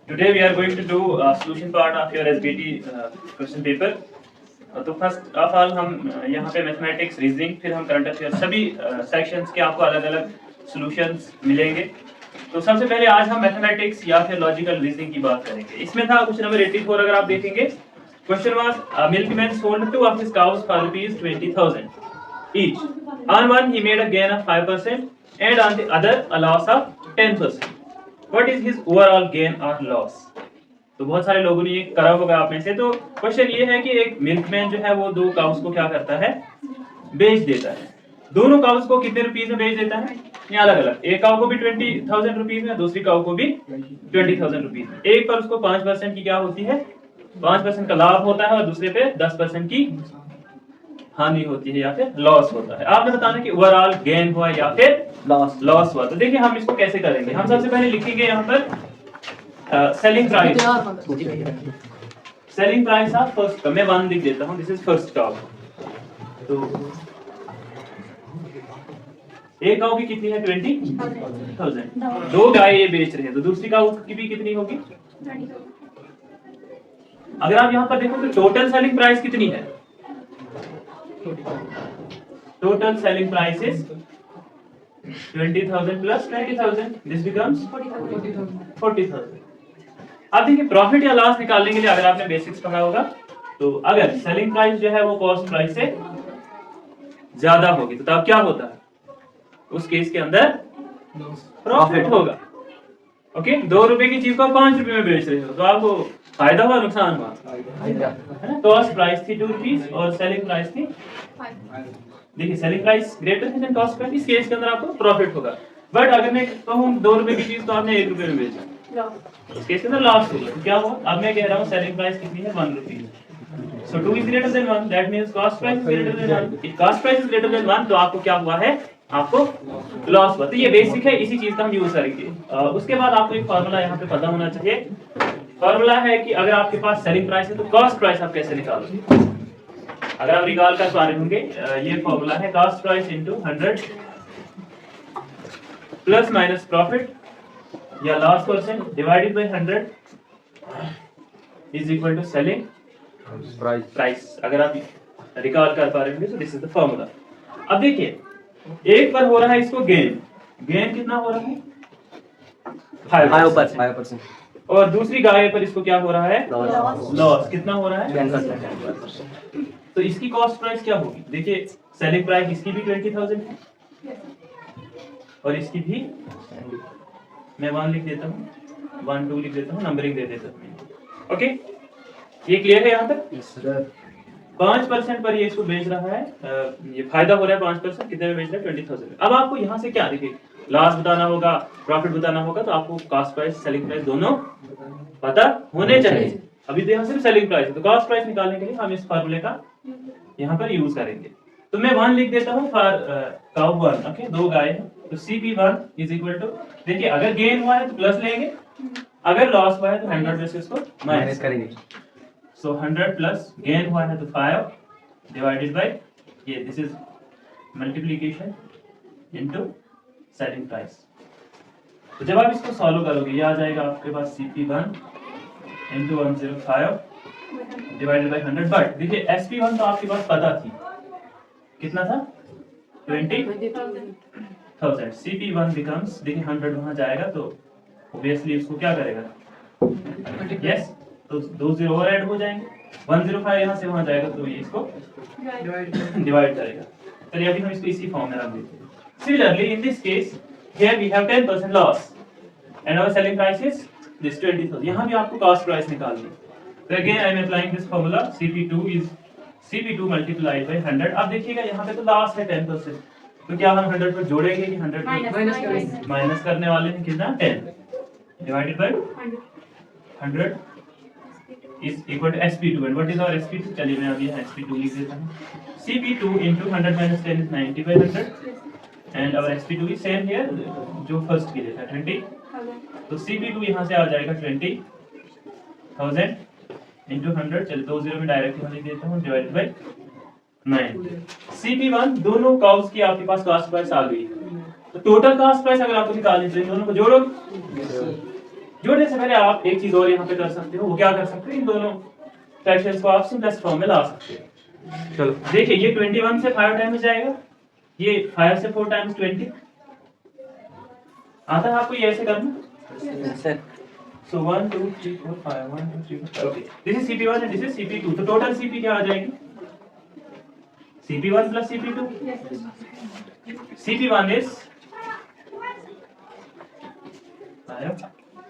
Today we are going to do a solution part of your SBT question paper. तो first of all हम यहाँ पे mathematics, reasoning, फिर हम current affair सभी सेक्शंस के आपको अलग अलग सॉल्यूशंस मिलेंगे। तो सबसे पहले आज हम मैथमेटिक्स या फिर लॉजिकल रीजनिंग की बात करेंगे। इसमें था क्वेश्चन नंबर 84। अगर आप देखेंगे, question was milkman sold 2 of his cows for ₹20,000 each. On one he made a gain of 5% and on the other a loss of 10%. What is his overall gain or loss? तो बहुत सारे लोगों ने ये करा होगा आप में से। तो क्वेश्चन ये है कि एक मिल्कमैन जो है वो 2 काउस को क्या करता है, बेच देता है। दोनों काउस को कितने रुपीस में बेच देता है? ये अलग अलग, एक काउ को भी 20,000 रुपीस में, दूसरी काउ को भी 20,000 रुपीस में। एक पर उसको 5% की क्या होती है, 5% का लाभ होता है और दूसरे पे 10% की हानि होती है या फिर लॉस होता है। आपने बताना कि ओवरऑल गेन हुआ या फिर लॉस हुआ। तो देखिए हम इसको कैसे करेंगे। हम सबसे पहले लिखेंगे यहाँ पर सेलिंग प्राइस ऑफ फर्स्ट का मैं 1 लिख देता हूँ। This is first cow. तो एक काउ की कितनी है, 20,000। 2 गाय ये बेच रहे हैं, तो दूसरी काउ की भी कितनी होगी। अगर आप यहाँ पर देखो तो टोटल सेलिंग प्राइस कितनी है, total selling price is 20,000 plus 20,000, this becomes 40,000। अब देखिए प्रॉफिट या लॉस निकालने के लिए अगर आपने बेसिक्स पढ़ा होगा, तो अगर सेलिंग प्राइस जो है वो कॉस्ट प्राइस से ज्यादा होगी तो तब क्या होता है, उस केस के अंदर प्रॉफिट होगा। ओके, 2 रुपए की चीज को 5 रुपए में बेच रहे हो तो आपको फायदा हुआ नुकसान हुआ, है ना। कॉस्ट प्राइस थी 2 रुपीस और सेलिंग प्राइस थी 5। देखिए selling price greater than cost price, इस केस के अंदर आपको प्रॉफिट होगा। बट अगर मैं कहूँ 2 रुपए की चीज तो आपने 1 रुपए में बेचा, इस केस के अंदर लॉस होगा। तो क्या हुआ, अब मैं कह रहा हूँ सेलिंग प्राइस कितनी है, 1 rupees. So 2 is greater than 1, that means cost price is greater than 1. If cost price is greater than 1 तो आपको क्या हुआ है, आपको लॉस हुआ। तो ये बेसिक है, इसी चीज का हम यूज करेंगे। उसके बाद आपको एक फार्मूला यहाँ पे पता होना चाहिए। फार्मूला है कि अगर आपके पास सेलिंग प्राइस है तो कॉस्ट प्राइस आप कैसे निकालोगे। अगर आप रिकॉल कर पा रहे होंगे, ये फार्मूला है cost price into 100 plus minus profit या loss percent divided by 100 is equal to selling price. अगर आप रिकॉल कर पा रहे होंगे तो दिस इज द फार्मूला। अब देखिए एक पर हो रहा है इसको गेन, गेन कितना हो रहा है, 5%। और दूसरी गाय पर इसको क्या हो रहा है, लॉस कितना हो रहा है, 10%। तो इसकी कॉस्ट प्राइस क्या होगी। देखिए सेलिंग प्राइस इसकी भी 20,000 है और इसकी भी, मैं 1 लिख देता हूँ, 1 2 लिख देता हूँ, नंबरिंग दे देता हूँ। ओके, ये क्लियर है यहाँ तक। 5% पर ये इसको बेच रहा है, ये फायदा हो रहा है 5%, कितने में बेच रहा है, 20,000। अब आपको यहाँ से क्या देखिए, लॉस बताना होगा, प्रॉफिट बताना होगा, तो आपको कॉस्ट प्राइस सेलिंग प्राइस दोनों पता होने चाहिए। अभी तो यहाँ सिर्फ सेलिंग प्राइस है, तो कॉस्ट प्राइस निकालने के लिए हम इस फार्मूले का यहाँ पर यूज करेंगे। तो मैं 1 लिख देता हूँ फॉर काउ 1। ओके, 2 गाय है तो CP1 इज इक्वल टू, देखिए अगर गेन हुआ है तो प्लस लेंगे, अगर लॉस हुआ है तो 100 में से इसको माइनस करेंगे। So 100 प्लस गेन हुआ है तो 5 डिवाइडेड बाय ये, this is multiplication into selling price. तो जब आप इसको सॉल्व करोगे ये आ जाएगा आपके पास CP1 into 105 divided by 100। But देखिए SP1 तो आपके पास पता थी, कितना था, 20,000। CP1 बिकम्स, देखिए 100 वहां जाएगा तो ऑब्वियसली इसको क्या करेगा, यस, तो 2 0 और ऐड हो जाएंगे, 105 यहाँ से वहां जाएगा तो ये इसको डिवाइड करेगा। चलिए अभी हम इसको इसी फॉर्म में रख देते हैं। Similarly in this case here we have 10% loss and our selling price is this 20,000। यहाँ भी आपको कॉस्ट प्राइस निकालनी है। तो again I am applying this formula, CP2 is CP2 multiplied by 100। अब देखिएगा यहाँ पे तो लॉस है 10%, तो क्या हम 100 पर जोड़ेंगे कि 100 माइनस करने वाले हैं, कितना, 10 divided by 100 is equal to SP2 and what is our SP2। चलिए मैं अभी यहाँ SP2 लिख देता हूँ। CP2 into 100 minus 10 is 90 by 100 and our SP2 is same here जो फर्स्ट के लिए था 20। तो CP2 यहाँ से आ जाएगा 20,000 into 100, चलिए 2 0 में डायरेक्ट लिख देता हूँ, डिवाइडेड बाय 9। CP1 दोनों काउस की आपके पास कॉस्ट प्राइस आ गई। तो टोटल कॉस्ट प्राइस अगर आपको निकालनी चाहिए दोनों को जोड़ो, जोड़ने से पहले आप एक चीज और यहाँ पे कर सकते हो, वो क्या कर सकते हो, इन दोनों फ्रैक्शंस को आप सिंपलेस्ट फॉर्म में ला सकते हो। चलो देखिए, ये 21 से 5 टाइम्स जाएगा, ये 5 से 4 टाइम्स 20। आता है आपको ये ऐसे करना? So 1 2 3 4 5 1 2 3 4 okay, this is CP1 and this is CP2, तो टोटल CP क्या आ जाएगी? CP1 plus CP2। CP1 is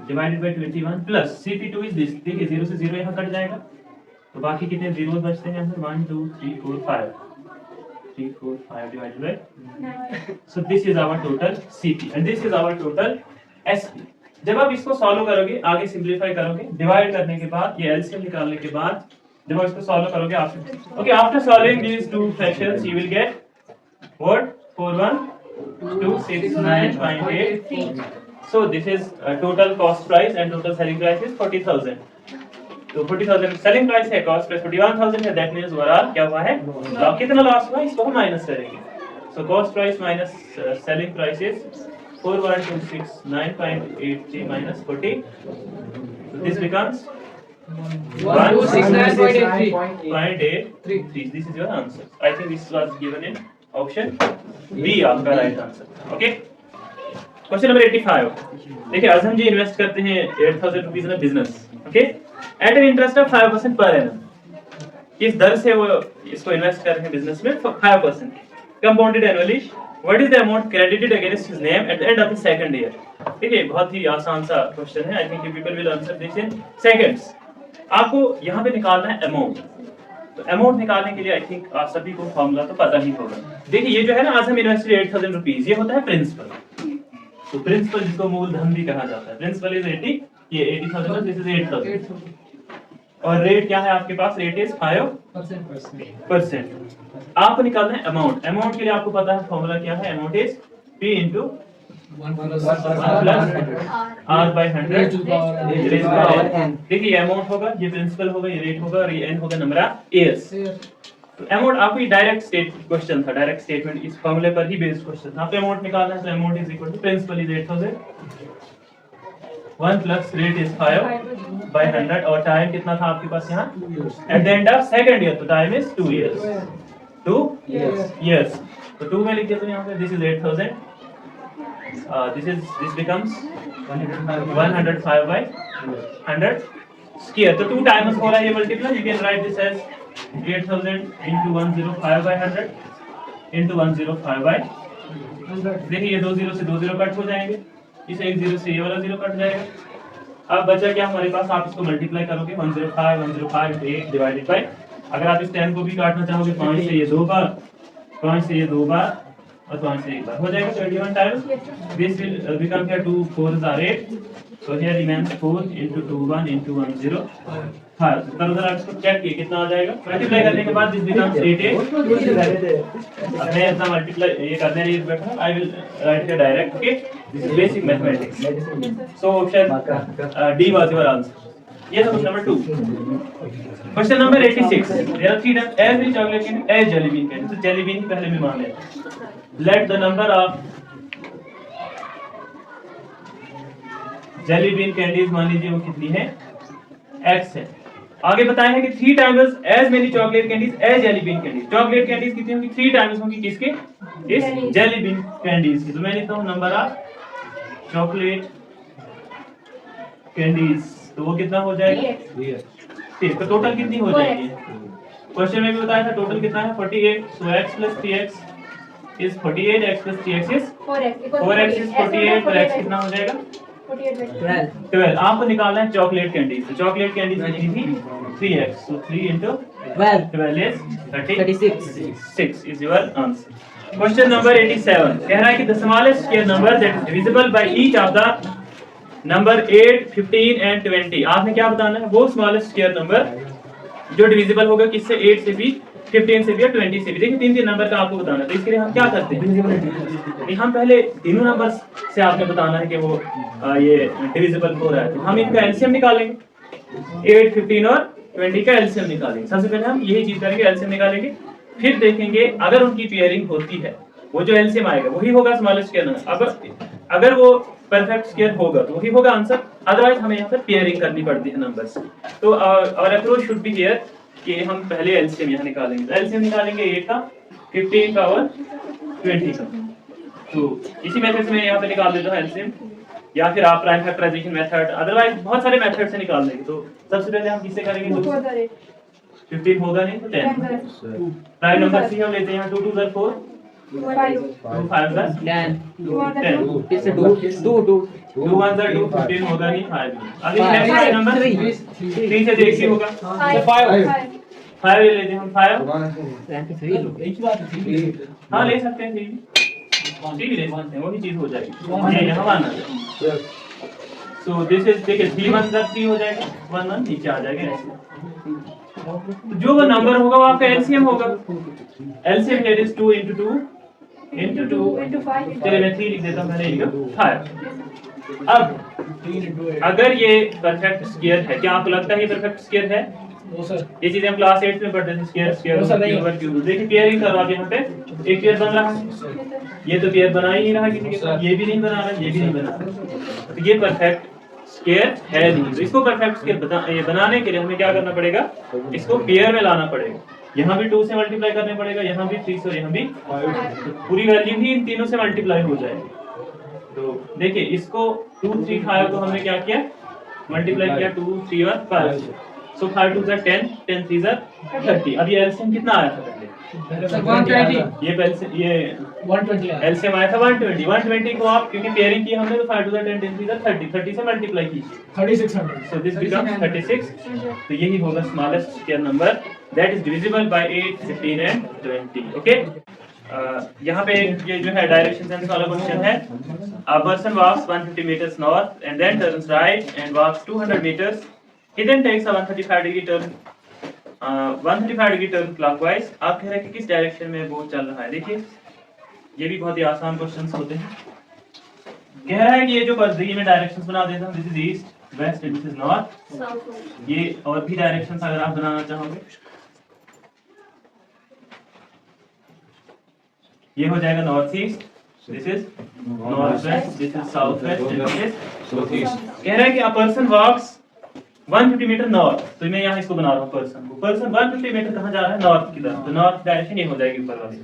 divided by 21 plus CP2 is this। देखिए 0 से 0 यहाँ कट जाएगा, तो बाकी कितने जीरो बचते हैं? 1 2 3 4 5 3 4 5 divided by, so this is our total CP and this is our total SP। जब आप इसको सॉल्व करोगे, आगे सिंपलीफाई करोगे, डिवाइड करने के बाद, ये एलसीएम निकालने के बाद जब आप इसको सॉल्व करोगे, okay, after solving these two fractions you will get what? 41,269.8। So this is total cost price and total selling price is 40,000। तो 40,000 सेलिंग प्राइस है, कॉस्ट प्राइस 41,000 है, दैट मींस ओवरऑल क्या हुआ है? कितना लॉस हुआ, इसको हम माइनस करेंगे। So cost price minus selling price is 41,269.83 minus 40, so this becomes 1,269.83. This is your answer. I think this was given in option B, आपका right answer. Okay. Question number 85. देखिए, आजम जी इन्वेस्ट करते हैं 8,000 rupees में business, okay, at an interest of 5% per annum. किस दर से वो इसको invest कर रहे हैं बिजनेस में? 5% compounded annually. What is the amount credited against his name at the end of the second year? देखिए, बहुत ही आसान सा क्वेश्चन है। I think you people will answer this in seconds। आपको यहाँ पे निकालना है अमाउंट। तो अमाउंट निकालने के लिए आई थिंक आप सभी को फॉर्मूला तो पता ही होगा। देखिए, ये जो है ना, आज हम इन्वेस्टेड 8,000 रुपीज, ये होता है प्रिंसिपल। तो प्रिंसिपल जिसको मूलधन भी कहा जाता है, प्रिंसिपल इज 80, ये 80,000, दिस इज 8,000। और रेट क्या है आपके पास? Rate is 5%। आपको निकालना है अमाउंट। अमाउंट के लिए आपको पता है फॉर्मूला क्या है? Amount is P into 1 plus R by 100। देखिए, ये अमाउंट होगा, ये प्रिंसिपल होगा, ये रेट होगा, और ये n होगा नंबर ऑफ इयर्स। तो अमाउंट आपको ये डायरेक्ट क्वेश्चन था, डायरेक्ट स्टेटमेंट, इस फॉर्मूले पर ही बेस्ड क्वेश्चन था। आपको अमाउंट निकालना है, तो amount is equal to principal is 8,000, 1 plus rate is 5 by 100, और टाइम कितना था आपके पास यहाँ? At the end of second year, तो टाइम इज 2 years। 2 years। तो 2 में लिख देते हैं यहाँ पे, this is 8,000, this becomes 105 by 100 square। तो 2 times हो रहा है ये multiply, you can write this as 8,000 into 105 by 100 into 105 by 100। देखिए, ये 2 0 से 2 0 कट हो जाएंगे, इस एक 0 से ये वाला 0 कट जाएगा। अब बचा क्या हमारे पास? आप इसको मल्टीप्लाई करोगे, 105 8 डिवाइडेड बाय, अगर आप इस 10 को भी काटना चाहोगे, 5 से ये 2 बार, 5 से ये 2 बार, और 5 से 1 बार, हो जाएगा 21 times. This will become here 2 4s are 8, so here remains 4 into 2 1 into 1 0 5। तो उधर आप इसको चेक किए कितना आ जाएगा, मल्टीप्लाई करने के बाद दिस बिकम्स 8 8। अब मैं इतना मल्टीप्लाई ये करने नहीं बैठा, I will write here direct, okay, this is basic mathematics. So option D was your answer। ये था number 2। Question number 86। There are 3 types every chocolate candy as jelly bean candy. तो जेली बीन पहले भी मान लेते हैं। Let the number of jelly bean candies, मान लीजिए वो कितनी है? x है। आगे बताया है कि 3 times as many chocolate candies as jelly bean candies. Chocolate candies कितनी होंगी? 3 टाइम्स होंगी, किसके? इस जेली बीन कैंडीज की। तो मैं लिखता हूं नंबर ऑफ चॉकलेट कैंडीज, तो वो कितना हो जाएगा? ठीक। तो टोटल कितनी हो जाएगी? क्वेश्चन में भी बताया था टोटल कितना है? 48। सो x plus 3x is 48, x plus 3x is 4x is 48, तो x कितना हो जाएगा? 12। आपको निकालना है चॉकलेट कैंडीज। तो चॉकलेट कैंडीज कितनी थी? 3x, so 3 into 12 is 36 is your answer। Question number 87 कह रहा है कि the smallest square number that is divisible by each of the number 8, 15 and 20। आपने क्या बताना है? वो स्मॉलेस्ट स्क्वायर नंबर जो डिविजिबल होगा किससे? 8 से भी, 15 से भी और 20 से भी। देखिए, 3 नंबर का आपको बताना है। तो इसके लिए हम क्या करते हैं? हम पहले तीनों नंबर से आपने बताना है कि वो ये डिविजिबल हो रहा है। तो हम इनका एलसीएम निकालेंगे, 8, 15 और 20 का एलसीएम निकालेंगे। सबसे पहले हम यही चीज करेंगे, एलसीएम निकालेंगे, फिर देखेंगे अगर उनकी पेयरिंग होती है वो जो एलसीएम आएगा वही होगा स्मॉलेस्ट स्क्वायर नंबर। अब अगर वो परफेक्ट स्क्वायर होगा तो वही होगा आंसर, अदरवाइज हमें यहाँ पर पेयरिंग करनी पड़ती है नंबर्स। तो और अप्रोच शुड बी हियर कि हम पहले एलसीएम यहाँ निकालेंगे। तो एलसीएम निकालेंगे 8 का, 15 का और 20 का। तो इसी मेथड से मैं यहाँ पे निकाल देता हूँ एलसीएम, या फिर आप प्राइम फैक्टराइजेशन मेथड, अदरवाइज बहुत सारे मेथड से निकाल देंगे। तो सबसे पहले हम किससे करेंगे? 15 होगा नहीं तो 10। प्राइम नंबर सी हम लेते हैं यहाँ 2 2 4 4 2 5 10 2 1 2 15 होगा नहीं 5। अभी नेक्स्ट नंबर 3 से देखिए होगा 5 ले लेते हैं हम 5। हाँ ले सकते हैं 3 भी ले सकते हैं, वही चीज हो जाएगी। ये यहाँ आना है। सो दिस इज देखिए 3 1 3 हो जाएगा, 1 1 नीचे आ जाएगा ऐसे। तो जो वो नंबर होगा वो आपका एलसीएम होगा। LCM here is 2 into 2 into 2 into 5। चलिए मैं 3 लिख देता हूं, मैंने लिखा 5। अब अगर ये परफेक्ट स्क्वायर है, क्या आपको लगता है ये परफेक्ट स्क्वायर है? नो सर, ये चीजें हम क्लास 8 में पढ़ते थे, स्क्वायर स्क्वायर क्यूब। देखिए पेयरिंग करो आप, यहाँ पे एक पेयर बन रहा है, ये तो पेयर बना ही नहीं रहा किसी के साथ, ये भी नहीं बना रहा, ये भी नहीं बना रहा। तो ये परफेक्ट स्क्वायर है नहीं। तो इसको परफेक्ट स्क्वायर बनाने के लिए हमें क्या करना पड़ेगा? इसको पेयर में लाना पड़ेगा। यहाँ भी 2 से मल्टीप्लाई करने पड़ेगा, यहाँ भी 3 से, यहाँ भी, तो पूरी वैल्यू भी इन तीनों से मल्टीप्लाई हो जाएगी। तो देखिए इसको 2 3 5 को हमने क्या किया? मल्टीप्लाई किया 2 3 और 5। सो 5 2 10 10 3 30। अब ये एलसीएम कितना आया था पहले? 120। ये 120 एलसीएम आया था 120। 120 को आप क्योंकि पेयरिंग की हमने तो 5 2 10 10 3 30 30 से मल्टीप्लाई कीजिए 3600। So this becomes 36। तो यही होगा smallest square number that is divisible by 8 15 and 20। Okay, यहाँ पे ये जो है डायरेक्शन सेंस वाला क्वेश्चन है। A person walks 150 meters north and then turns right and walks 200 meters. He then takes a 135 degree turn 135 degree turn clockwise. आप कह रहे हैं कि किस डायरेक्शन में वो चल रहा है। देखिए ये भी बहुत ही आसान क्वेश्चंस होते हैं। कह रहा है कि ये जो देखिए मैं डायरेक्शंस बना देता हूं, this is east west and this is north. ये और भी डायरेक्शंस अगर आप बनाना चाहोगे, ये हो जाएगा north east, this is north west, this is south west and this is south east. कह रहा है कि a person walks 150 metre north. तो मैं यहाँ इसको बना रहा हूँ पर्सन को। पर्सन 150 मीटर कहाँ जा रहा है? नॉर्थ की तरफ। तो नॉर्थ डायरेक्शन ये हो जाएगी ऊपर वाली।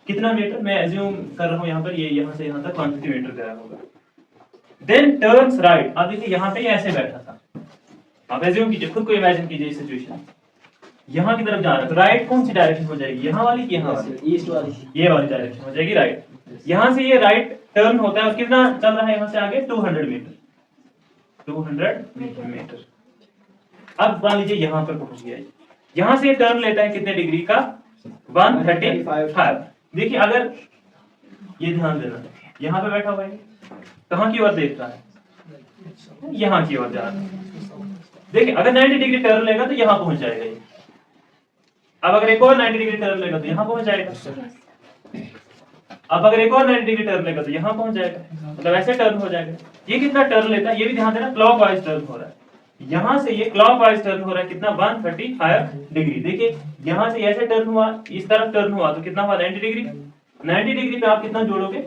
कितना मीटर मैं एज्यूम कर रहा हूँ यहाँ पर, ये यहाँ से यहाँ तक 150 मीटर गया होगा। Then turns right. अब देखिए यहाँ पे ये ऐसे बैठा था, आप एज्यूम कीजिए, खुद को इमेजिन कीजिए इस सिचुएशन। यहाँ की तरफ जा रहा है तो राइट कौन सी डायरेक्शन हो जाएगी? यहाँ वाली कि यहाँ वाली? ईस्ट वाली। ये वाली डायरेक्शन हो जाएगी राइट। यहाँ से ये राइट टर्न होता है और कितना चल रहा है यहाँ से आगे? 200 मीटर। 200 मीटर। अब मान लीजिए यहाँ पर पहुंच गया। यहाँ से टर्न लेता है कितने डिग्री का? 135। देखिए अगर ये ध्यान देना, यहाँ पे बैठा हुआ है, कहाँ की ओर देख रहा है? यहाँ की ओर जा रहा है। देखिए अगर 90 डिग्री टर्न लेगा तो यहाँ पहुंच जाएगा ये। अब अगर एक और 90 डिग्री टर्न लेगा तो यहाँ पहुंच जाएगा। अब अगर एक और 90 डिग्री टर्न लेगा तो यहाँ पहुंच जाएगा। मतलब ऐसे टर्न हो जाएगा। ये कितना टर्न लेता है ये भी ध्यान देना, क्लॉकवाइज टर्न हो रहा है। यहाँ से ये क्लॉकवाइज टर्न हो रहा है कितना? 135 डिग्री। देखिए यहाँ से ऐसे टर्न हुआ, इस तरफ टर्न हुआ तो कितना हुआ? 90 डिग्री। 90 डिग्री पे आप कितना जोड़ोगे?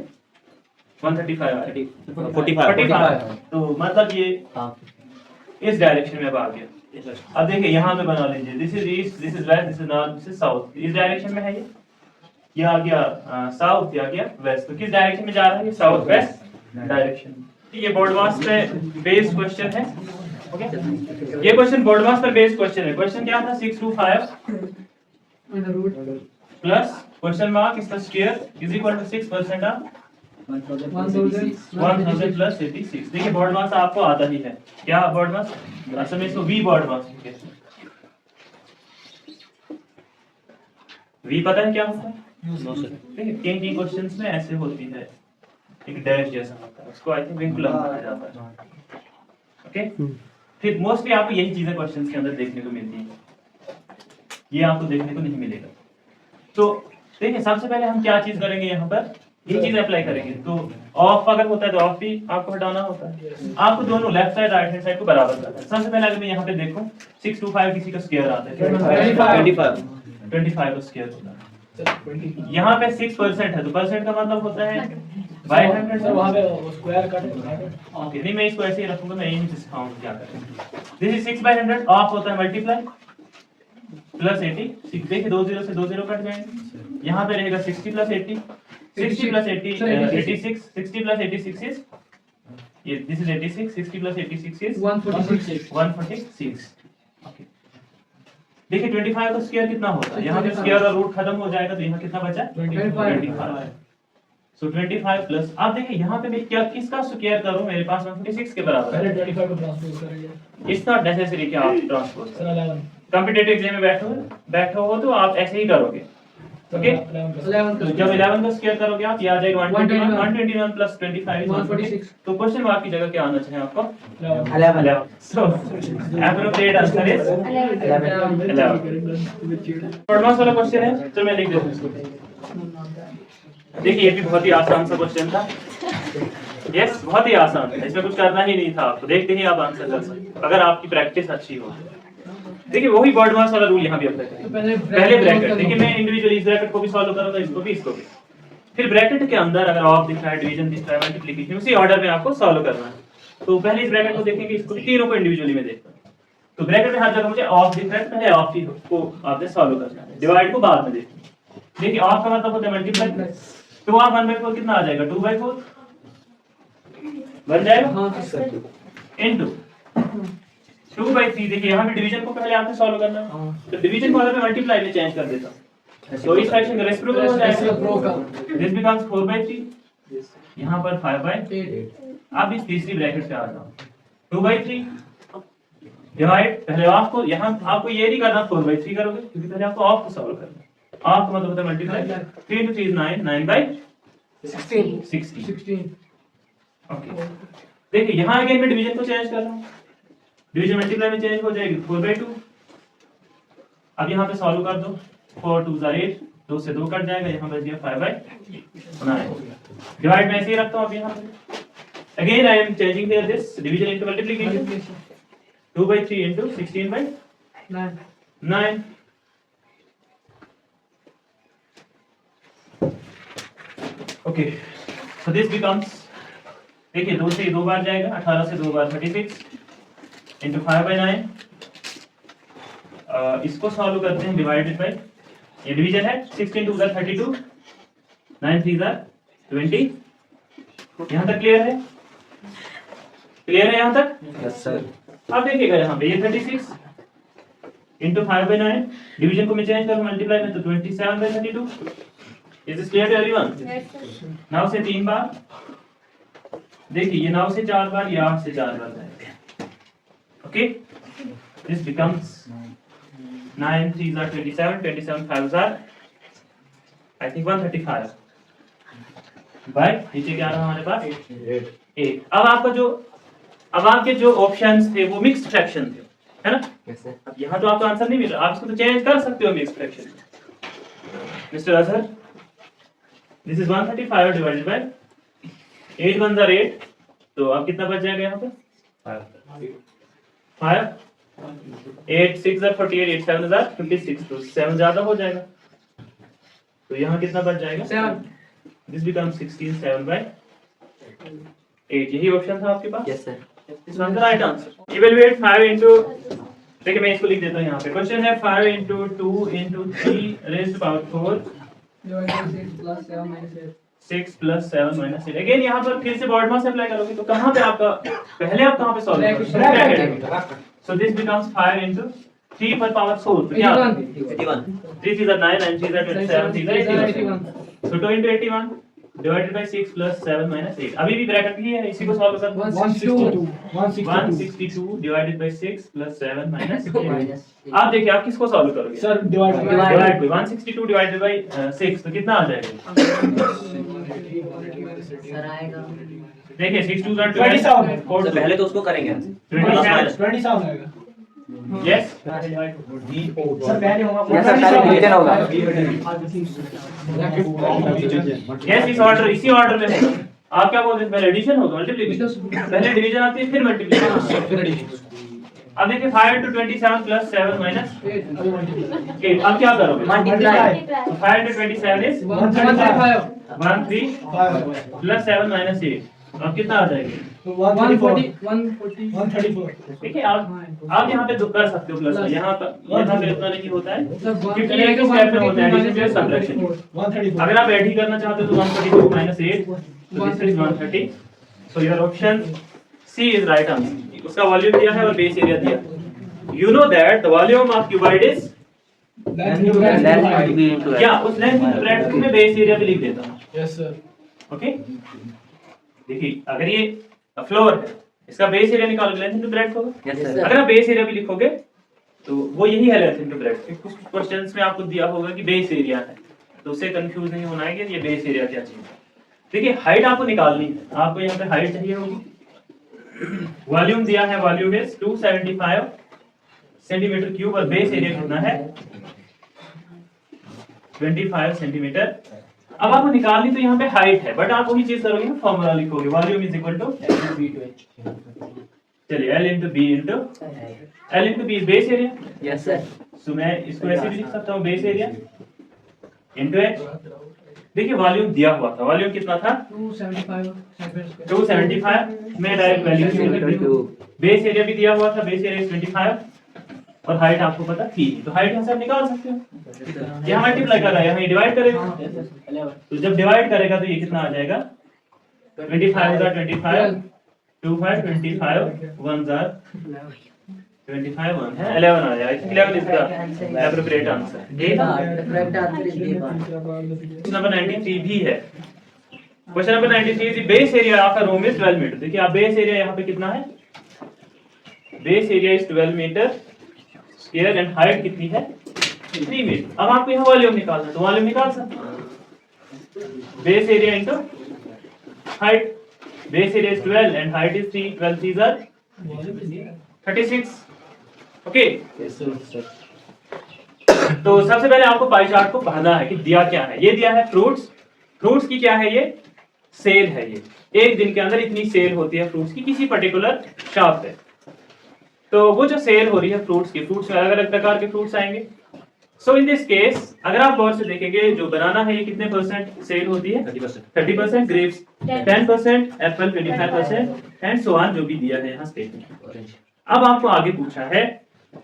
135 45। तो मतलब ये इस डायरेक्शन में अब आ गया। अब देखिए यहाँ पे बना लीजिए, this is east, this is west, this is north, this is south. इस डायरेक्शन में है ये आ गया साउथ, ये आ गया वेस्ट। तो किस डायरेक्शन में जा रहा है? ये साउथ वेस्ट डायरेक्शन। ये बोर्ड मास पे बेस्ड क्वेश्चन है। ओके, ये क्वेश्चन बोर्ड मास पर बेस्ड क्वेश्चन है। क्वेश्चन क्या था? 625 plus question mark is the square is equal to 6% of 1000 plus 86। देखिए बोर्ड मास आपको आता ही है। क्या बोर्ड मास? असल में इसको वी बोर्ड मास कहते हैं। वी पता है क्या होता है? देखिए तीन क्वेश्चंस में ऐसे होती है, एक डैश जैसा होता है, उसको आई थिंक विंकुलम कहा जाता है। ओके, फिर मोस्टली आपको यही चीजें क्वेश्चंस के अंदर देखने को मिलती है, ये आपको देखने को नहीं मिलेगा। तो देखिए सबसे पहले हम क्या चीज करेंगे, यहाँ पर ये चीज अप्लाई करेंगे। तो ऑफ अगर होता है तो ऑफ भी आपको हटाना होता है। आपको दोनों left side right hand side को बराबर करना है। सबसे पहले अगर मैं यहाँ पे देखूं 625 किसी का स्क्वायर आता है 25 का स्क्वायर होता है। यहाँ पे 6% है, तो परसेंट का मतलब होता है बाय 100। सर वहाँ पे स्क्वायर कट ओके, नहीं मैं इसको ऐसे ही रखूंगा, मैं यही सिखाऊंगा क्या करें। दिस इज 6/100, ऑफ होता है मल्टीप्लाई प्लस 80। देखिए 2 0 से 2 0 कट जाएंगे। यहाँ पे रहेगा 60 प्लस 80, 60 प्लस 80 86, 60 प्लस 86 इज ये, this is 86, 60 plus 86 is 146। Okay, देखिए 25 का स्क्वायर कितना होता है, यहाँ पे स्क्वायर और रूट खत्म हो जाएगा, तो यहाँ कितना बचा 25। सो 25 प्लस, आप देखिए यहाँ पे मैं क्या किसका स्क्वायर करूं, मेरे पास 146 के बराबर है। पहले 25 को ट्रांसपोज करेंगे इट्स नॉट नेसेसरी कि आप ट्रांसपोज सर 11 कॉम्पिटिटिव एग्जाम में बैठे हो तो आप ऐसे ही करोगे। ओके, तो जब 11 का स्क्वायर करोगे आप, ये आ जाएगा 121 प्लस 25 इज 146। तो क्वेश्चन मार्क की जगह क्या आना चाहिए आपको 11। सो एप्रोप्रिएट आंसर इज 11। एडवांस वाला क्वेश्चन है, तो मैं लिख देता हूं इसको। देखिए ये भी बहुत ही आसान सा क्वेश्चन था। यस, बहुत ही आसान है, इसमें कुछ करना ही नहीं था आपको, देखते ही आप आंसर कर सकते अगर आपकी प्रैक्टिस अच्छी हो। देखिए वही बॉड मास वाला रूल यहाँ भी अप्लाई करेंगे। पहले ब्रैकेट, देखिए मैं इंडिविजुअली इस ब्रैकेट को भी सॉल्व करूंगा, इसको भी, इसको भी। फिर ब्रैकेट के अंदर अगर ऑफ दिख रहा है, डिवीजन दिख रहा है, मल्टीप्लिकेशन, उसी ऑर्डर में आपको सॉल्व करना है। तो पहले इस ब्रैकेट को देखेंगे, इसको तीनों को इंडिविजुअली में देखते हैं। तो ब्रैकेट में हर जगह मुझे ऑफ दिख रहा है, पहले ऑफ ही को आपने सॉल्व करना है, डिवाइड को बाद में देखते हैं। देखिए ऑफ का मतलब होता है मल्टीप्लाई, तो आप 1/4 कितना आ जाएगा 2/4 बन जाएगा। हां सर, इनटू 2/3। देखिए यहाँ पे डिवीजन को पहले आपने सॉल्व करना है, तो डिवीजन को अगर मैं मल्टीप्लाई में चेंज कर देता हूं तो इस फ्रैक्शन का रेसिप्रोकल हो जाएगा, दिस बिकम्स 4/3, यहाँ पर 5/8। अब इस तीसरी ब्रैकेट पे आ जाओ, 2/3 डिवाइड, पहले ऑफ को, यहाँ आपको ये नहीं करना 4/3 करोगे, क्योंकि पहले आपको ऑफ को सॉल्व करना है। ऑफ का मतलब होता है मल्टीप्लाई, 3 into 3 is 9, 9/16। ओके, देखिए यहाँ अगेन मैं डिवीजन को चेंज कर रहा हूँ, डिवीजन मल्टीप्लाई में चेंज हो जाएगी 4/2। अब यहाँ पे सॉल्व कर दो, 4 2 are 8, 2 से 2 कट जाएगा, यहाँ बच गया 5/9। डिवाइड में ऐसे ही रखता हूँ। अब यहाँ पे again I am changing their this division into multiplication, 2/3 into 16/9। Okay, so this becomes, देखिए 2 से 2 बार जाएगा, 18 से 2 बार 36 into 5/9। इसको सॉल्व करते हैं, डिवाइडेड बाय, ये डिवीजन है, 16 2 are 32, 9 3 are 20। यहाँ तक क्लियर है? क्लियर है यहाँ तक? Yes sir. अब देखिएगा यहाँ पे ये 36 into 5/9, डिवीजन को मैं चेंज करूँ मल्टीप्लाई में, तो 27/32। Is this clear to everyone? Yes, sir. Now से 3 बार, देखिए ये 9 से 4 बार, ये 8 से 4 बार जाएगा। Okay, this becomes 9 3s are 27, 27 5s are I think 135। Bye नीचे क्या रहा हमारे पास 8। अब आपके जो ऑप्शंस थे वो मिक्स्ड फ्रैक्शन थे, है ना? Yes sir. अब यहाँ तो आपका आंसर नहीं मिल रहा, आप इसको तो चेंज कर सकते हो mixed fraction. Mister Azhar, this is 135 divided by 8 1s are 8, तो अब कितना बच जाएगा यहाँ पे 5, 8 6s are 48, 8 7s are 56, तो 7 ज्यादा हो जाएगा, तो यहाँ कितना बच जाएगा 7। This becomes 16 7/8। यही ऑप्शन था आपके पास? Yes sir. This one the right answer. Evaluate 5 into, देखिए मैं इसको लिख देता हूँ यहाँ पे, क्वेश्चन है 5 into 2 into 3 raised to power 4 6 plus 7 minus 8। Again यहाँ पर फिर से बॉड मास अप्लाई करोगे, तो कहाँ पे आपका, पहले आप कहाँ पे सॉल्व करोगे? सो दिस बिकम्स 5 into 3 पर पावर 4, तो क्या 81। 3 3s are 9, 9 3s are 27, 3s are 81। So 2 into 81 divided by 6 plus 7 minus 8। अभी भी ब्रैकेट ही है, इसी को सॉल्व करते हैं। 162 divided by 6 plus 7 minus 8। आप देखिए आप किसको सॉल्व करोगे? सर डिवाइड डिवाइड को 162 divided by 6, तो कितना आ जाएगा? सर आएगा देखिए 6 2s are 27। सर, पहले तो उसको करेंगे 27 आएगा। यस सर पहले होगा यस सर, पहले डिवीजन होगा। यस, इस ऑर्डर, इसी ऑर्डर में होगा। आप क्या बोल रहे हैं? पहले एडिशन होगा, मल्टीप्लिकेशन, पहले डिवीजन आती है फिर मल्टीप्लिकेशन। अब देखिए 5 into 27 plus 7 minus 8। अब क्या करोगे? Multiply. So 5 into 27 is 135 135 plus 7 minus 8। अब कितना आ जाएगा? 134 देखिए आप यहाँ पे कर सकते हो प्लस, यहाँ पे इतना नहीं होता है क्योंकि एक ही स्टेप में होता है एडिशन या सब्ट्रैक्शन। 134 अगर आप ऐड ही करना चाहते हो तो 132 minus 8, so this is 130। So your option C is right answer। उसका वॉल्यूम दिया है और बेस एरिया दिया है। You know that the volume of cuboid is क्या उस लेंथ इंटू ब्रेड्थ में बेस एरिया भी लिख देता हूँ। यस सर ओके देखिए अगर ये फ्लोर है इसका बेस एरिया निकालोगे लेंथ इंटू ब्रेड्थ होगा। Yes, sir। अगर आप बेस एरिया भी लिखोगे तो वो यही है लेंथ इंटू ब्रेड्थ। कुछ क्वेश्चंस में आपको दिया होगा कि बेस एरिया है तो उससे कंफ्यूज नहीं होना है कि ये बेस एरिया क्या चीज है। देखिए हाइट आपको निकालनी है, आपको यहाँ पे हाइट चाहिए होगी। वॉल्यूम दिया है, वॉल्यूम इज 275 सेंटीमीटर क्यूब और बेस एरिया कितना है 25 सेंटीमीटर। अब आपको निकालनी तो यहाँ पे हाइट है बट आप वही चीज करोगे ना, फॉर्मूला लिखोगे वॉल्यूम इज इक्वल टू चलिए L into B into L into B base area. Yes sir. So मैं इसको ऐसे भी लिख सकता हूँ बेस एरिया इंटू एच। देखिए वॉल्यूम दिया हुआ था, वॉल्यूम कितना था 275। मैं डायरेक्ट वैल्यू बेस एरिया भी दिया हुआ था, बेस एरिया 25 और हाइट आपको पता थी तो हाइट यहाँ से आप निकाल सकते हो। यहाँ मल्टीप्लाई कर रहा है, यहाँ डिवाइड करेगा तो जब डिवाइड करेगा तो ये कितना आ जाएगा 25 25 25 25 1 25 1 है 11 आ जाएगा। आई थिंक 11 इसका appropriate answer. Correct answer is B part. Question number 93 भी है। Question number 93 is base area of a room is 12 metre. देखिए आप बेस एरिया यहाँ पे कितना है, base area is 12 metre square and height कितनी है 3 मीटर। अब आपको यहाँ वॉल्यूम निकालना है तो वॉल्यूम निकाल सकते हैं base area into height. Base area is 12 and height is 3, 12 3 are 36। Okay तो सबसे पहले आपको पाई चार्ट को पढ़ना है कि दिया क्या है। ये दिया है फ्रूट्स, फ्रूट्स की क्या है ये सेल है। ये एक दिन के अंदर इतनी सेल होती है फ्रूट्स की किसी पर्टिकुलर शॉप पे। तो वो जो सेल हो रही है फ्रूट्स की, फ्रूट्स में अलग अलग प्रकार के फ्रूट्स आएंगे। सो इन दिस केस अगर आप गौर से देखेंगे जो बनाना है ये कितने परसेंट सेल होती है 30%, grapes 10%, Apple 25% and so on जो भी दिया है यहाँ स्टेटमेंट। अब आपको आगे पूछा है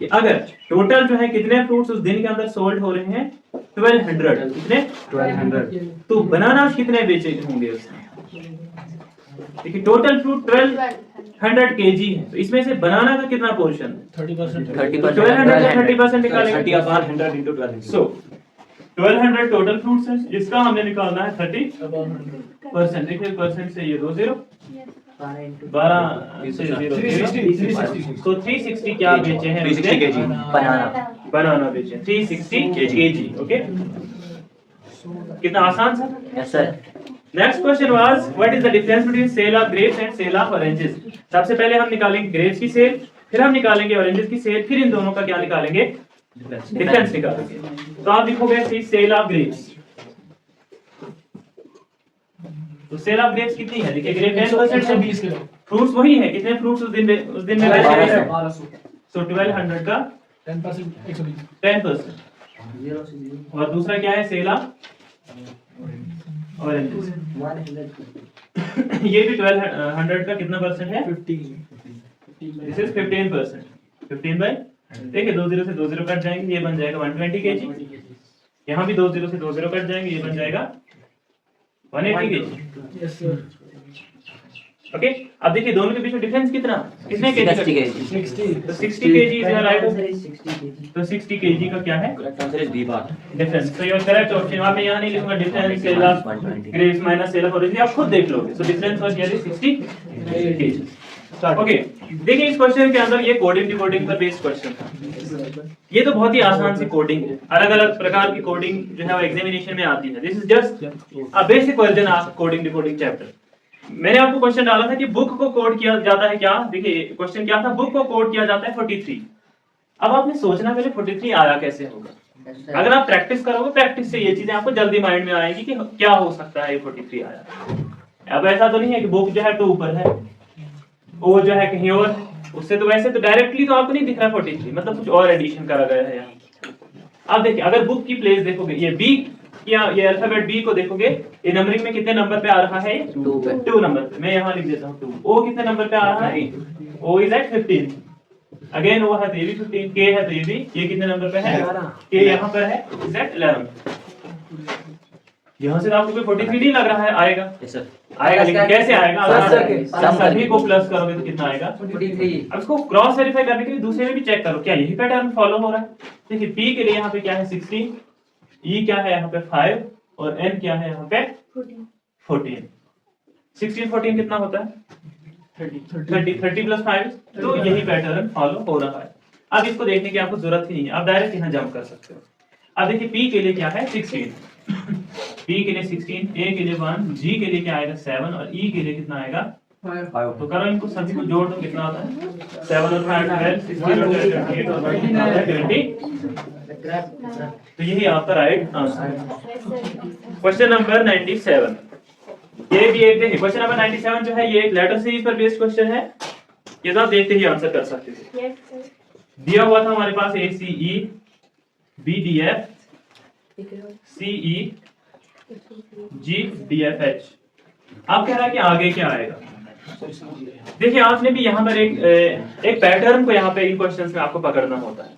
कि अगर टोटल जो है कितने फ्रूट्स उस दिन के अंदर सोल्ड हो रहे हैं 1200 कितने 1200 तो बनाना कितने बेचे होंगे उसने। देखिए टोटल फ्रूट 1200 केजी है तो इसमें से बनाना का कितना पोर्शन 30% 1200 का 30% निकालेंगे 30 upon 100 into 12। सो 1200 टोटल फ्रूट्स है जिसका हमने निकालना है 30%। देखिए परसेंट से ये 2 0 12 से 0 तो 360 क्या बेचे हैं 360 केजी बनाना बेचे 360 केजी। ओके कितना आसान सा। Yes sir. Next question was what is the difference between sale of grapes and sale of oranges. सबसे पहले हम निकालेंगे ग्रेप्स की सेल, फिर हम निकालेंगे ऑरेंजेस की सेल, फिर इन दोनों का क्या निकालेंगे डिफरेंस निकालेंगे। तो आप लिखोगे सेल ऑफ ग्रेप्स। तो सेल ऑफ ग्रेप्स कितनी है देखिए ग्रेप 10% है 20 किलो फ्रूट्स वही है कितने फ्रूट्स उस दिन में बेचे हैं 1200 सो 1200 का 10% 120 10% और दूसरा क्या है सेल ऑफ ऑरेंजेस ये भी 1200 का कितना परसेंट है 50 दिस इज 15%। 15 बाय देखिए 2 0 से 2 0 कट जाएंगे ये बन जाएगा 120 केजी। यहाँ भी 2 0 से 2 0 कट जाएंगे ये बन जाएगा 180 केजी। Yes sir. ओके अब देखिए दोनों के बीच में डिफरेंस कितना कितने केजी 60 केजी 60 तो 60 केजी इज राइट। तो 60 केजी का क्या है correct answer is B part. Difference. तो योर करेक्ट ऑप्शन आपने यहाँ नहीं लिखूंगा difference cell of 120 grapes minus cell of orange आप खुद देख लोगे। So difference was here 60 KG. Okay देखिए इस क्वेश्चन के अंदर ये कोडिंग डिकोडिंग पर बेस्ड क्वेश्चन था। ये तो बहुत ही आसान सी कोडिंग है, अलग अलग प्रकार की कोडिंग जो है वो एग्जामिनेशन में आती है। This is just a basic version of coding decoding chapter. मैंने आपको क्वेश्चन डाला था कि बुक को कोड किया जाता है क्या। देखिए क्वेश्चन क्या था बुक को कोड किया जाता है 43। अब आपने सोचना पहले 43 आया कैसे होगा। अगर आप प्रैक्टिस करोगे प्रैक्टिस से ये चीजें आपको जल्दी माइंड में आएगी कि क्या हो सकता है ये 43 आया। अब ऐसा तो नहीं है कि बुक जो है 2 ऊपर है, ओ जो है कहीं और उससे तो वैसे तो डायरेक्टली तो आपको नहीं दिख रहा 43, मतलब कुछ और एडिशन करा गया है यहाँ। अब देखिए अगर बुक की प्लेस देखोगे, ये बी या ये अल्फाबेट बी को देखोगे, ये नंबरिंग में कितने नंबर पे आ रहा है? 2 नंबर पे। मैं यहाँ लिख देता हूँ 2। ओ कितने नंबर पे आ रहा है? O is at 15। Again O है तो ये भी 15, के है तो ये भी, ये कितने नंबर पे है? के यहाँ पर है, इज एट 11। यहाँ से तो आपको कोई 43 नहीं लग रहा है, आएगा आएगा, लेकिन कैसे आएगा? अगर सभी को प्लस करोगे तो कितना आएगा? 43। अब इसको क्रॉस वेरीफाई करने के लिए दूसरे में भी चेक करो, क्या यही पैटर्न फॉलो हो रहा है? देखिए पी के लिए यहाँ पे क्या है 16, ई क्या है यहाँ पे 5 और एन क्या है यहाँ पे 14। 16 14 कितना होता है? 30 प्लस 5, तो यही पैटर्न फॉलो हो रहा है। अब इसको देखने की आपको जरूरत ही नहीं है, आप डायरेक्ट यहाँ जंप कर सकते हो। अब देखिए पी के लिए क्या है 16, पी के लिए 16, ए के लिए 1, जी के लिए क्या आएगा 7 और ई के लिए कितना आएगा 5। तो करो इनको सभी को जोड़ दो, कितना आता है? 7 और 5 12, 16 और 28 और 20। तो यही आपका राइट आंसर है। क्वेश्चन नंबर 97, ये भी एक देखिए क्वेश्चन नंबर 97 जो है ये एक लेटर सीरीज पर बेस्ड क्वेश्चन है। ये तो आप देखते ही आंसर कर सकते थे। दिया हुआ था हमारे पास ACE BDF CE GDFH। आप कह रहा है कि आगे क्या आएगा? देखिए आपने भी यहाँ पर एक पैटर्न को यहाँ पे इन क्वेश्चंस में आपको पकड़ना होता है।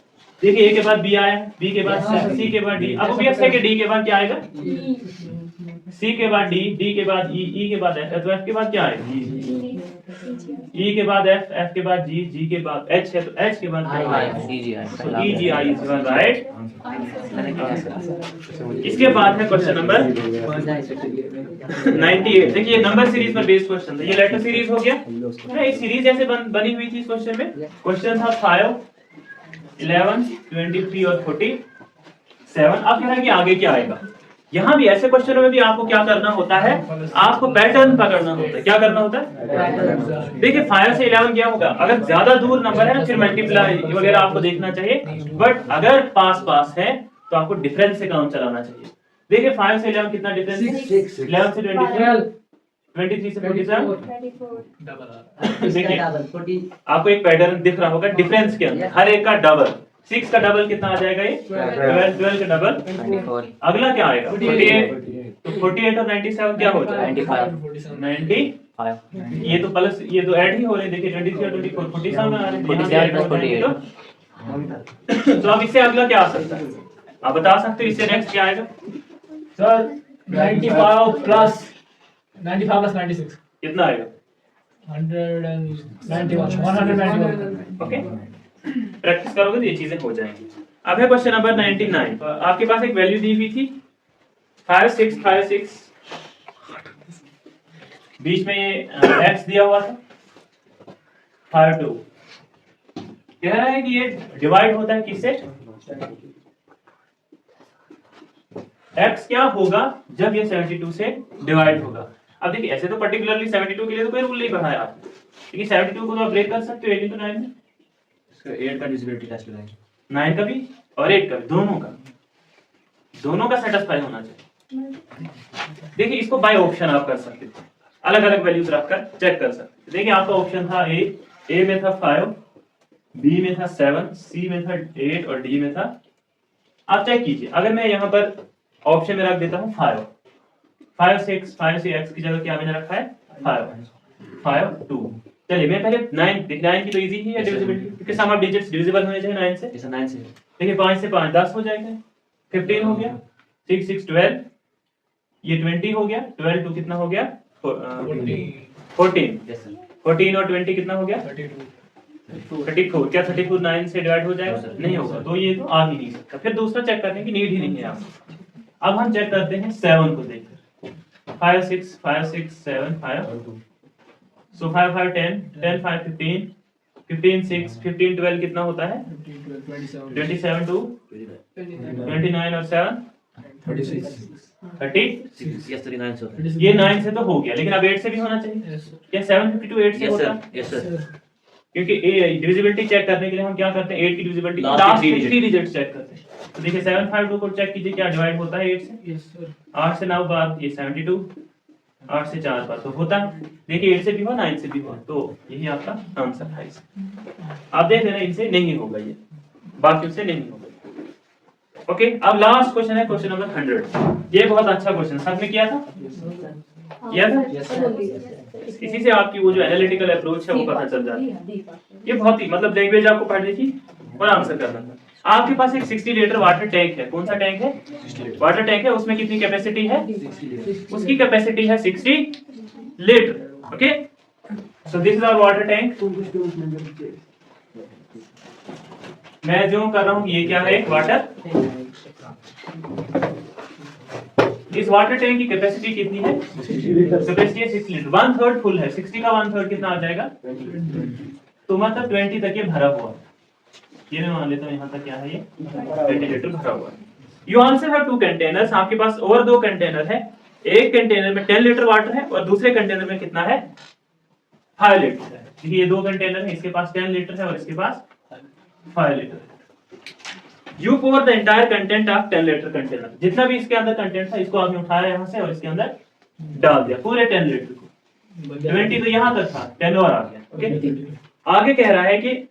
देखिए ए के बाद बी आया, बी के बाद सी के बाद डी, अब भी ऐसे के डी के बाद क्या आएगा? सी के बाद डी, डी के बाद ई, ई के बाद एफ, तो एफ के बाद क्या आएगा? ई के बाद एफ, एफ के बाद जी, जी के बाद एच है तो एच के बाद ई जी आई इज राइट। इसके बाद है क्वेश्चन नंबर 98। देखिए नंबर सीरीज पर बेस्ड क्वेश्चन था, ये लेटर सीरीज हो गया ना, एक सीरीज ऐसे बनी हुई थी इस क्वेश्चन में। क्वेश्चन था 5 11 23 और 47। अब कह रहा है कि आगे क्या आएगा? यहाँ भी ऐसे क्वेश्चनों में भी आपको क्या करना होता है? आपको पैटर्न पकड़ना होता है। क्या करना होता है? देखिए 5 से 11 क्या होगा? अगर ज्यादा दूर नंबर है ना फिर मल्टीप्लाई वगैरह आपको देखना चाहिए, बट अगर पास पास है तो आपको डिफरेंस से काम चलाना चाहिए। देखिए 5 से 11 कितना डिफरेंस? 11 से 23, 23 से 47। देखिए आपको एक पैटर्न दिख रहा होगा डिफरेंस के अंदर, हर एक का डबल। 6 का डबल कितना आ जाएगा? ये 12 का डबल 24। अगला क्या आएगा? 48। तो 48 और 97 क्या हो जाएगा? 95। ये तो प्लस, ये तो ऐड ही हो रहे हैं। देखिए 23 और 24 47 आ रहे हैं। तो अब इससे अगला क्या आ सकता है? आप बता सकते हो इससे नेक्स्ट क्या आएगा? सर 95 प्लस 96 कितना आएगा? 191। ओके, प्रैक्टिस करोगे तो ये चीजें हो जाएंगी। अब है क्वेश्चन नंबर 99। आपके पास एक वैल्यू दी हुई थी 5 6 5 6, बीच में ये x दिया हुआ था 5 2। कह रहा है कि ये डिवाइड होता है किससे? x क्या होगा जब ये 72 से डिवाइड होगा? अब देखिए ऐसे तो पर्टिकुलरली 72 के लिए तो कोई रूल नहीं बनाया आपने, लेकिन 72 को तो आप ब्रेक कर सकते हो 8 into 9 में। 8 का डिविजिबिलिटी टेस्ट लगाएंगे, 9 का भी और 8 का भी, दोनों का सेटिस्फाई होना चाहिए। देखिए इसको बाय ऑप्शन आप कर सकते थे, अलग अलग वैल्यूज रखकर चेक कर सकते। देखिए आपका ऑप्शन था ए में था 5, बी में था 7, सी में था 8 और डी में था। आप चेक कीजिए, अगर मैं यहाँ पर ऑप्शन में रख देता हूँ 5 6 5 से x की जगह क्या मैंने रखा है 5 2। चलिए मैं पहले 9 की तो इजी ही है डिविजिबिलिटी, क्योंकि सम ऑफ डिजिट्स डिविजिबल होने चाहिए 9 से। इसे 9 से देखिए 5 से 5 10 हो जाएगा, 15 हो गया, 6 6 12, ये 20 हो गया, 12 2 कितना हो गया 14। यस सर 14 और 20 कितना हो गया 32। 34। क्या 34 9 से डिवाइड हो जाएगा? नहीं होगा, तो ये तो आ ही नहीं सकता। फिर दूसरा चेक करने की नीड ही नहीं है आपको। अब हम चेक करते हैं 7 को देखकर। 5 6 5 6 7 5, सो 5 5 10 10 5 15 15 6 15 12 कितना होता है 27 2 29 और 7 30। यस 39 सर ये 9 से तो हो गया, लेकिन अब 8 से भी होना चाहिए। क्या 752 8 से यस होता? सर यस सर क्योंकि डिविजिबिलिटी चेक करने के लिए हम क्या करते हैं 8 की divisibility Last last three 3 digit check करते हैं। तो देखिए 752 को चेक कीजिए क्या डिवाइड होता है 8 से। 8 से 9 बाद ये 72, 8 से 4 बार तो होता है, देखिए 8 से भी हो 9 से भी हो, तो यही आपका आंसर है इसका। आप देख लेना इनसे नहीं होगा ये, बाकी से नहीं होगा। ओके, अब लास्ट क्वेश्चन है क्वेश्चन नंबर 100। ये बहुत अच्छा क्वेश्चन सब में किया था, किया था। इसी से आपकी वो जो एनालिटिकल अप्रोच है वो पता चल जाती है। ये बहुत ही मतलब लैंग्वेज आपको पढ़नी थी और आंसर करना था। आपके पास एक 60 लीटर वाटर टैंक है। कौन सा टैंक है? वाटर टैंक है। उसमें कितनी कैपेसिटी है? उसकी कैपेसिटी है 60 litre. Okay, so this is our water tank. मैं जो कर रहा हूं ये क्या है? वाटर। इस वाटर टैंक की कैपेसिटी कितनी है? कैपेसिटी है 60 लीटर। 1/3 फुल है। 60 का 1/3 कितना आ जाएगा? तो मतलब 20 तक ये भरा हुआ है। ये मैं मान लेता हूँ यहाँ तक क्या है, ये 20 लीटर भरा हुआ है। You also have 2 containers. आपके पास और 2 कंटेनर है। एक कंटेनर में 10 लीटर वाटर है और दूसरे कंटेनर में कितना है? 5 लीटर है। ये 2 कंटेनर है, इसके पास 10 लीटर है और इसके पास 5 लीटर है। You pour the entire content of 10 litre container. जितना भी इसके अंदर कंटेंट था इसको आपने उठाया यहाँ से और इसके अंदर डाल दिया, पूरे 10 लीटर को। 20 तो यहाँ तक था, 10 और आ गया। ओके, आगे कह रहा है कि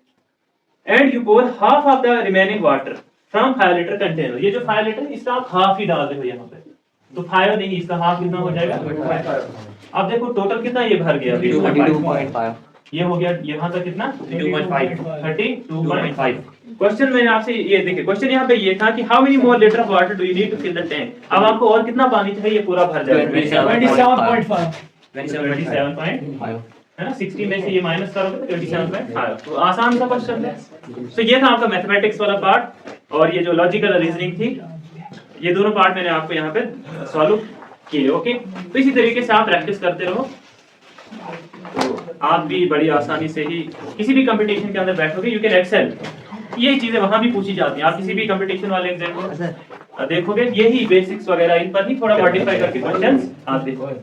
and you pour half of the remaining water from 5 litre container. ये जो 5 लीटर इसका आप हाफ ही डाल दो यहाँ पे, तो 5 नहीं, इसका हाफ कितना हो जाएगा? अब देखो टोटल कितना ये भर गया? 32.5। ये हो गया यहाँ तक कितना? 32.5। क्वेश्चन मैंने आपसे ये देखिए, क्वेश्चन यहाँ पे ये था कि how many more litre of water do you need to fill the tank. अब आपको और कितना पानी चाहिए पूरा भर जाए? 27.5। 27.5 है ना। 60 में से ये माइनस करोगे तो 27.5। तो आसान सा क्वेश्चन है। तो ये था आपका मैथमेटिक्स वाला पार्ट और ये जो लॉजिकल रीजनिंग थी, ये दोनों पार्ट मैंने आपको यहाँ पे सॉल्व किए। ओके, तो इसी तरीके से आप प्रैक्टिस करते रहो, तो आप भी बड़ी आसानी से ही किसी भी कंपटीशन के अंदर बैठोगे, यू कैन एक्सेल। ये चीजें वहां भी पूछी जाती हैं। आप किसी भी कंपटीशन वाले एग्जाम को देखोगे, यही बेसिक्स वगैरह इन पर ही थोड़ा मॉडिफाई करके क्वेश्चंस आते हैं।